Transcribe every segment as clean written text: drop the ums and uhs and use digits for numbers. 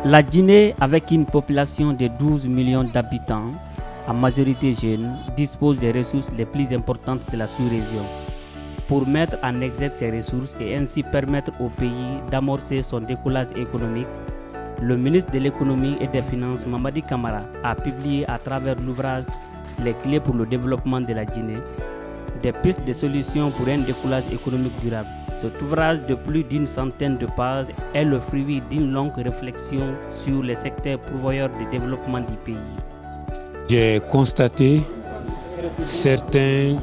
La Guinée, avec une population de 12 millions d'habitants, en majorité jeunes, dispose des ressources les plus importantes de la sous-région. Pour mettre en exergue ces ressources et ainsi permettre au pays d'amorcer son décollage économique, le ministre de l'économie et des finances, Mamadi Camara, a publié à travers l'ouvrage Les clés pour le développement de la Guinée, des pistes de solutions pour un décollage économique durable. Cet ouvrage de plus d'une centaine de pages est le fruit d'une longue réflexion sur les secteurs pourvoyeurs de développement du pays. J'ai constaté certaines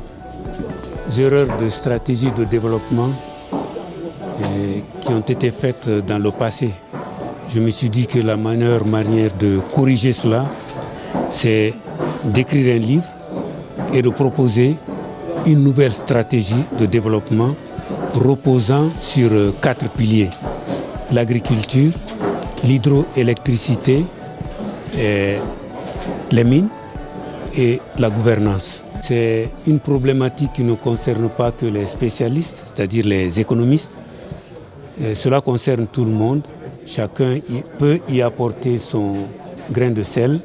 erreurs de stratégie de développement qui ont été faites dans le passé. Je me suis dit que la meilleure manière de corriger cela, c'est d'écrire un livre et de proposer une nouvelle stratégie de développement reposant sur 4 piliers: l'agriculture, l'hydroélectricité, les mines et la gouvernance. C'est une problématique qui ne concerne pas que les spécialistes, c'est-à-dire les économistes. Cela concerne tout le monde. Chacun peut y apporter son grain de sel.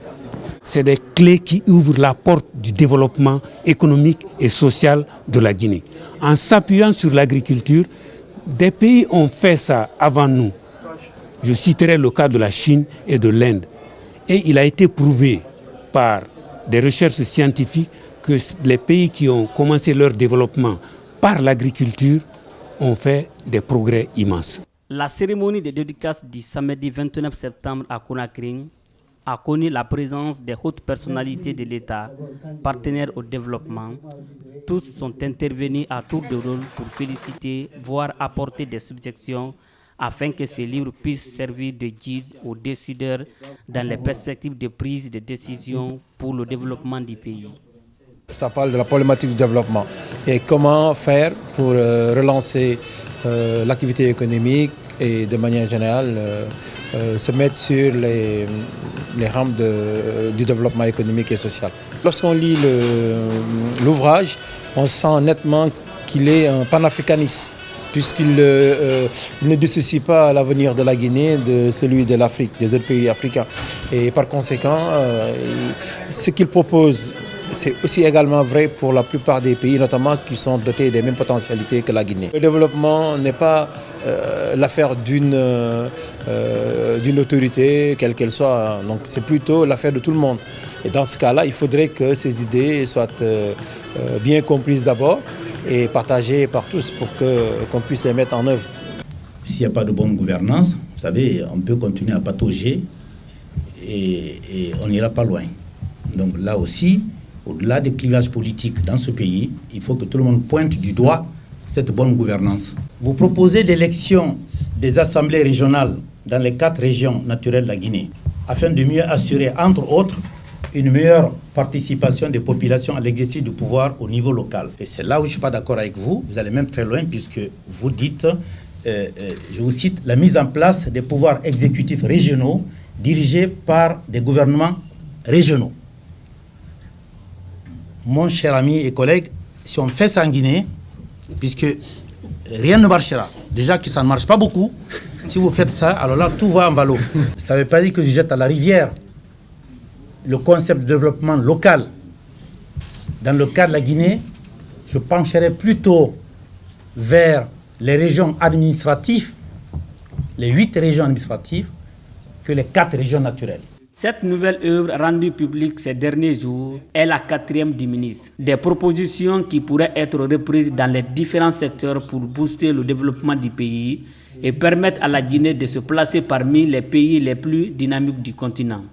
C'est des clés qui ouvrent la porte du développement économique et social de la Guinée. En s'appuyant sur l'agriculture, des pays ont fait ça avant nous. Je citerai le cas de la Chine et de l'Inde. Et il a été prouvé par des recherches scientifiques que les pays qui ont commencé leur développement par l'agriculture ont fait des progrès immenses. La cérémonie de dédicace du samedi 29 septembre à Conakry a connu la présence des hautes personnalités de l'État, partenaires au développement. Tous sont intervenus à tour de rôle pour féliciter, voire apporter des suggestions afin que ce livre puisse servir de guide aux décideurs dans les perspectives de prise de décision pour le développement du pays. Ça parle de la problématique du développement et comment faire pour relancer l'activité économique et de manière générale se mettre sur les rampes du développement économique et social. Lorsqu'on lit l'ouvrage, on sent nettement qu'il est un panafricaniste, puisqu'il ne dissocie pas l'avenir de la Guinée de celui de l'Afrique, des autres pays africains. Et par conséquent, ce qu'il propose, c'est aussi également vrai pour la plupart des pays, notamment qui sont dotés des mêmes potentialités que la Guinée. Le développement n'est pas l'affaire d'une autorité, quelle qu'elle soit. Donc c'est plutôt l'affaire de tout le monde. Et dans ce cas-là, il faudrait que ces idées soient bien comprises d'abord et partagées par tous pour qu'on puisse les mettre en œuvre. S'il n'y a pas de bonne gouvernance, vous savez, on peut continuer à patauger et on n'ira pas loin. Donc là aussi, au-delà des clivages politiques dans ce pays, il faut que tout le monde pointe du doigt cette bonne gouvernance. Vous proposez l'élection des assemblées régionales dans les 4 régions naturelles de la Guinée, afin de mieux assurer, entre autres, une meilleure participation des populations à l'exercice du pouvoir au niveau local. Et c'est là où je ne suis pas d'accord avec vous. Vous allez même très loin puisque vous dites, je vous cite, la mise en place des pouvoirs exécutifs régionaux dirigés par des gouvernements régionaux. Mon cher ami et collègue, si on fait ça en Guinée, puisque rien ne marchera, déjà que ça ne marche pas beaucoup, si vous faites ça, alors là, tout va en valo. Ça ne veut pas dire que je jette à la rivière le concept de développement local. Dans le cas de la Guinée, je pencherai plutôt vers les régions administratives, les 8 régions administratives, que les 4 régions naturelles. Cette nouvelle œuvre rendue publique ces derniers jours est la 4e du ministre. Des propositions qui pourraient être reprises dans les différents secteurs pour booster le développement du pays et permettre à la Guinée de se placer parmi les pays les plus dynamiques du continent.